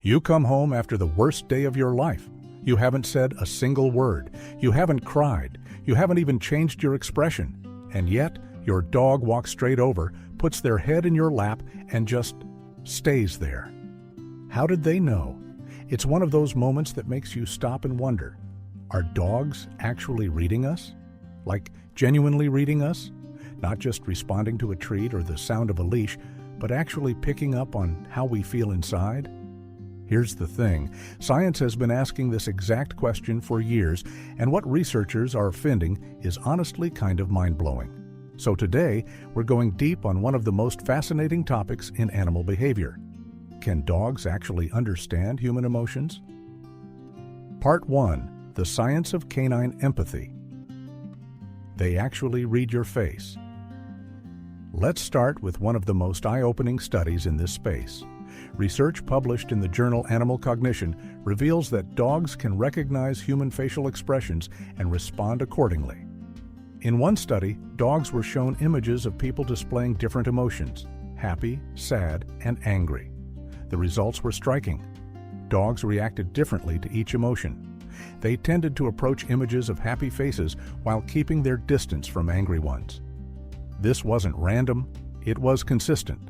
You come home after the worst day of your life. You haven't said a single word. You haven't cried. You haven't even changed your expression. And yet, your dog walks straight over, puts their head in your lap, and just stays there. How did they know? It's one of those moments that makes you stop and wonder, are dogs actually reading us? Like genuinely reading us? Not just responding to a treat or the sound of a leash, but actually picking up on how we feel inside? Here's the thing, science has been asking this exact question for years, and what researchers are finding is honestly kind of mind-blowing. So today, we're going deep on one of the most fascinating topics in animal behavior. Can dogs actually understand human emotions? Part 1. The Science of Canine Empathy. They actually read your face. Let's start with one of the most eye-opening studies in this space. Research published in the journal Animal Cognition reveals that dogs can recognize human facial expressions and respond accordingly. In one study, dogs were shown images of people displaying different emotions: happy, sad, and angry. The results were striking. Dogs reacted differently to each emotion. They tended to approach images of happy faces while keeping their distance from angry ones. This wasn't random, it was consistent.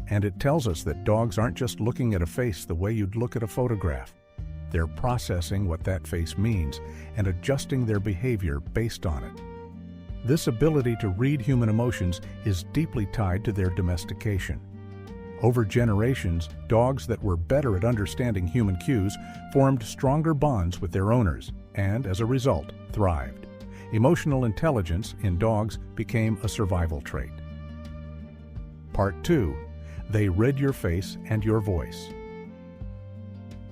And it tells us that dogs aren't just looking at a face the way you'd look at a photograph. They're processing what that face means and adjusting their behavior based on it. This ability to read human emotions is deeply tied to their domestication. Over generations, dogs that were better at understanding human cues formed stronger bonds with their owners and, as a result, thrived. Emotional intelligence in dogs became a survival trait. Part 2. They read your face and your voice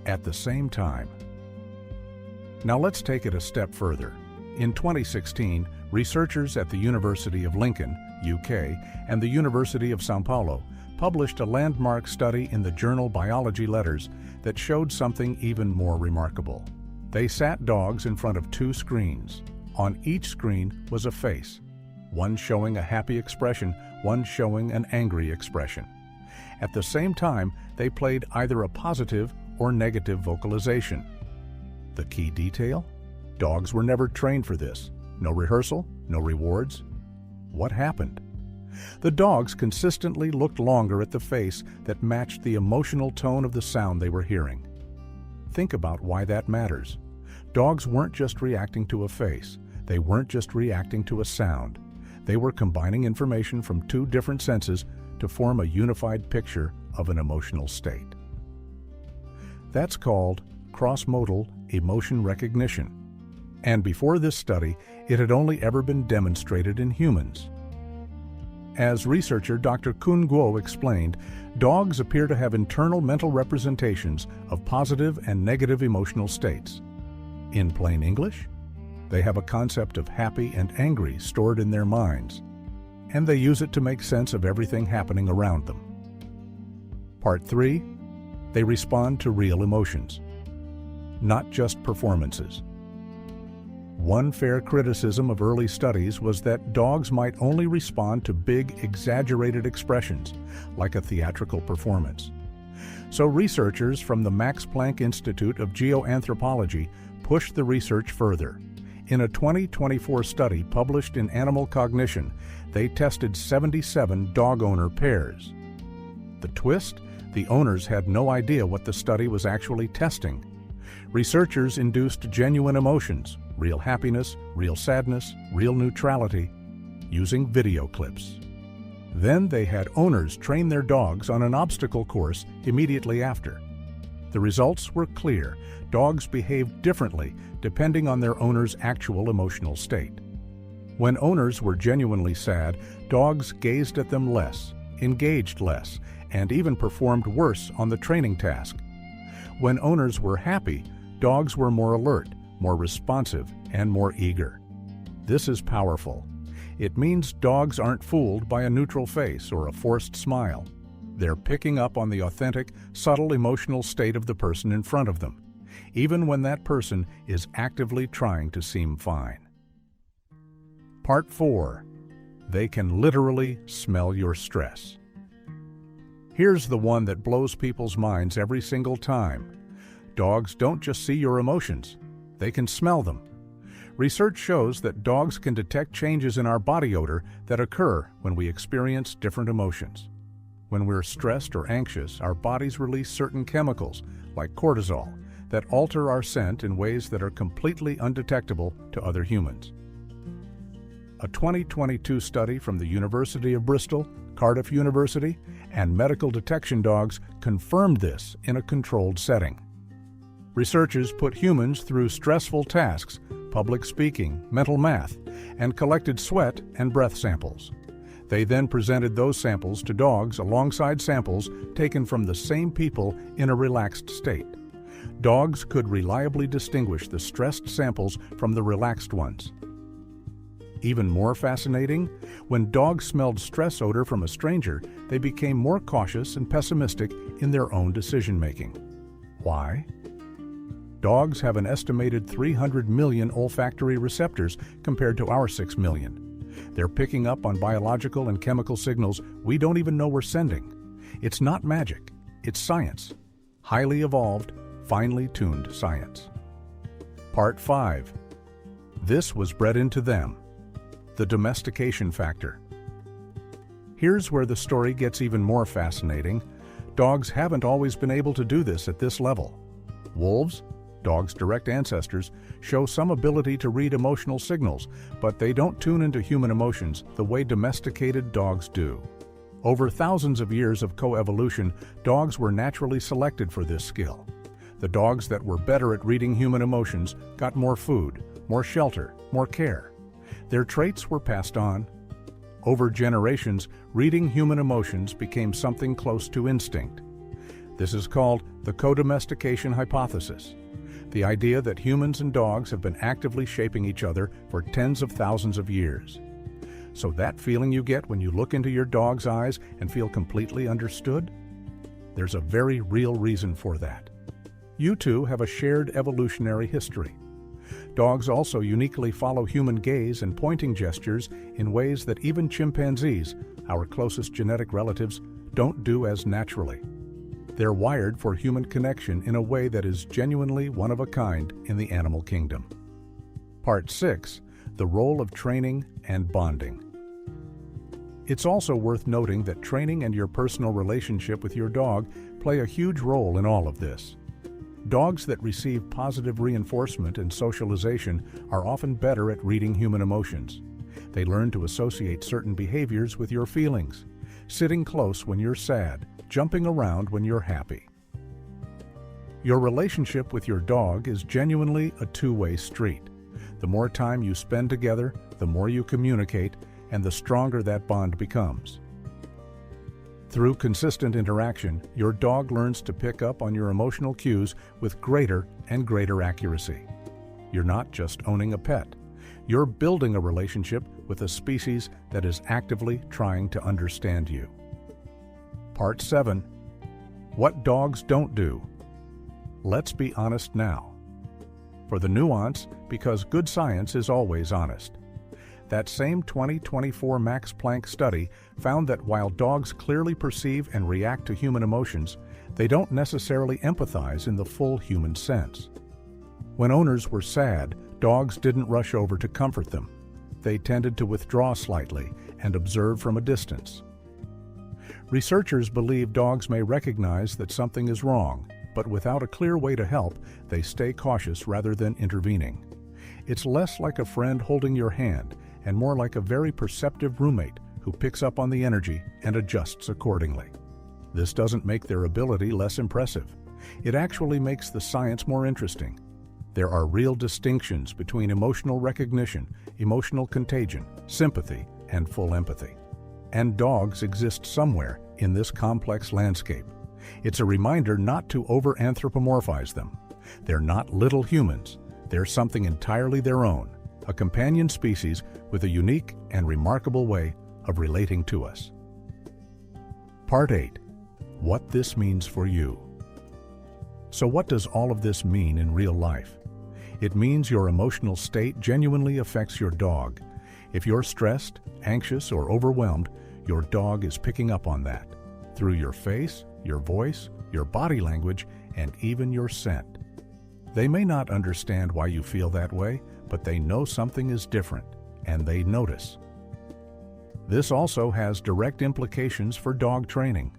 at the same time. Now let's take it a step further. In 2016, researchers at the University of Lincoln, UK, and the University of São Paulo published a landmark study in the journal Biology Letters that showed something even more remarkable. They sat dogs in front of two screens. On each screen was a face, one showing a happy expression, one showing an angry expression. At the same time, they played either a positive or negative vocalization. The key detail? Dogs were never trained for this. No rehearsal, no rewards. What happened? The dogs consistently looked longer at the face that matched the emotional tone of the sound they were hearing. Think about why that matters. Dogs weren't just reacting to a face. They weren't just reacting to a sound. They were combining information from two different senses to form a unified picture of an emotional state. That's called cross-modal emotion recognition. And before this study, it had only ever been demonstrated in humans. As researcher Dr. Kun Guo explained, dogs appear to have internal mental representations of positive and negative emotional states. In plain English, they have a concept of happy and angry stored in their minds, and they use it to make sense of everything happening around them. Part 3. They respond to real emotions, not just performances. One fair criticism of early studies was that dogs might only respond to big, exaggerated expressions, like a theatrical performance. So researchers from the Max Planck Institute of Geoanthropology pushed the research further. In a 2024 study published in Animal Cognition, they tested 77 dog owner pairs. The twist? The owners had no idea what the study was actually testing. Researchers induced genuine emotions, real happiness, real sadness, real neutrality, using video clips. Then they had owners train their dogs on an obstacle course immediately after. The results were clear. Dogs behaved differently depending on their owner's actual emotional state. When owners were genuinely sad, dogs gazed at them less, engaged less, and even performed worse on the training task. When owners were happy, dogs were more alert, more responsive, and more eager. This is powerful. It means dogs aren't fooled by a neutral face or a forced smile. They're picking up on the authentic, subtle emotional state of the person in front of them, even when that person is actively trying to seem fine. Part 4. They can literally smell your stress. Here's the one that blows people's minds every single time. Dogs don't just see your emotions, they can smell them. Research shows that dogs can detect changes in our body odor that occur when we experience different emotions. When we're stressed or anxious, our bodies release certain chemicals, like cortisol, that alter our scent in ways that are completely undetectable to other humans. A 2022 study from the University of Bristol, Cardiff University, and Medical Detection Dogs confirmed this in a controlled setting. Researchers put humans through stressful tasks, public speaking, mental math, and collected sweat and breath samples. They then presented those samples to dogs alongside samples taken from the same people in a relaxed state. Dogs could reliably distinguish the stressed samples from the relaxed ones. Even more fascinating, when dogs smelled stress odor from a stranger, they became more cautious and pessimistic in their own decision-making. Why? Dogs have an estimated 300 million olfactory receptors compared to our 6 million. They're picking up on biological and chemical signals we don't even know we're sending. It's not magic, it's science. Highly evolved, finely tuned science. Part 5. This was bred into them. The domestication factor. Here's where the story gets even more fascinating. Dogs haven't always been able to do this at this level. Wolves, dogs' direct ancestors, show some ability to read emotional signals, but they don't tune into human emotions the way domesticated dogs do. Over thousands of years of coevolution, dogs were naturally selected for this skill. The dogs that were better at reading human emotions got more food, more shelter, more care. Their traits were passed on. Over generations, reading human emotions became something close to instinct. This is called the co-domestication hypothesis, the idea that humans and dogs have been actively shaping each other for tens of thousands of years. So that feeling you get when you look into your dog's eyes and feel completely understood? There's a very real reason for that. You two have a shared evolutionary history. Dogs also uniquely follow human gaze and pointing gestures in ways that even chimpanzees, our closest genetic relatives, don't do as naturally. They're wired for human connection in a way that is genuinely one of a kind in the animal kingdom. Part 6. The role of training and bonding. It's also worth noting that training and your personal relationship with your dog play a huge role in all of this. Dogs that receive positive reinforcement and socialization are often better at reading human emotions. They learn to associate certain behaviors with your feelings, sitting close when you're sad, jumping around when you're happy. Your relationship with your dog is genuinely a two-way street. The more time you spend together, the more you communicate, and the stronger that bond becomes. Through consistent interaction, your dog learns to pick up on your emotional cues with greater and greater accuracy. You're not just owning a pet. You're building a relationship with a species that is actively trying to understand you. Part 7. What dogs don't do. Let's be honest now. For the nuance, because good science is always honest. That same 2024 Max Planck study found that while dogs clearly perceive and react to human emotions, they don't necessarily empathize in the full human sense. When owners were sad, dogs didn't rush over to comfort them. They tended to withdraw slightly and observe from a distance. Researchers believe dogs may recognize that something is wrong, but without a clear way to help, they stay cautious rather than intervening. It's less like a friend holding your hand and more like a very perceptive roommate who picks up on the energy and adjusts accordingly. This doesn't make their ability less impressive. It actually makes the science more interesting. There are real distinctions between emotional recognition, emotional contagion, sympathy, and full empathy. And dogs exist somewhere in this complex landscape. It's a reminder not to over-anthropomorphize them. They're not little humans. They're something entirely their own, a companion species with a unique and remarkable way of relating to us. Part 8. What this means for you. So what does all of this mean in real life? It means your emotional state genuinely affects your dog. If you're stressed, anxious, or overwhelmed, your dog is picking up on that. Through through your face, your voice, your body language, and even your scent. They may not understand why you feel that way, but they know something is different, and they notice. This also has direct implications for dog training.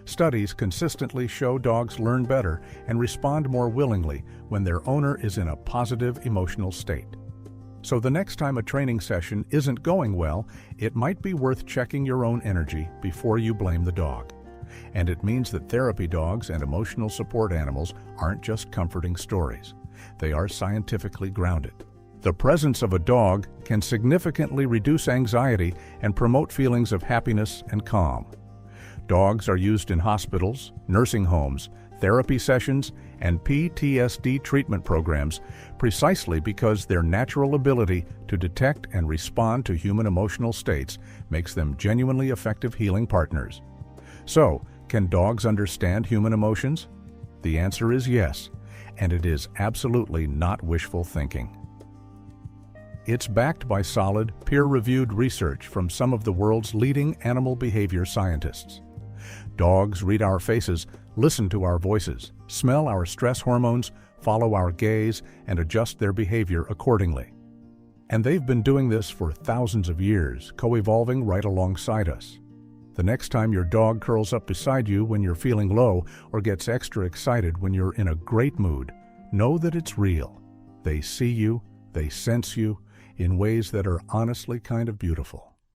Studies consistently show dogs learn better and respond more willingly when their owner is in a positive emotional state. So the next time a training session isn't going well, it might be worth checking your own energy before you blame the dog. And it means that therapy dogs and emotional support animals aren't just comforting stories. They are scientifically grounded. The presence of a dog can significantly reduce anxiety and promote feelings of happiness and calm. Dogs are used in hospitals, nursing homes, therapy sessions, and PTSD treatment programs precisely because their natural ability to detect and respond to human emotional states makes them genuinely effective healing partners. So, can dogs understand human emotions? The answer is yes, and it is absolutely not wishful thinking. It's backed by solid, peer-reviewed research from some of the world's leading animal behavior scientists. Dogs read our faces, listen to our voices, smell our stress hormones, follow our gaze, and adjust their behavior accordingly. And they've been doing this for thousands of years, co-evolving right alongside us. The next time your dog curls up beside you when you're feeling low or gets extra excited when you're in a great mood, know that it's real. They see you, they sense you, in ways that are honestly kind of beautiful.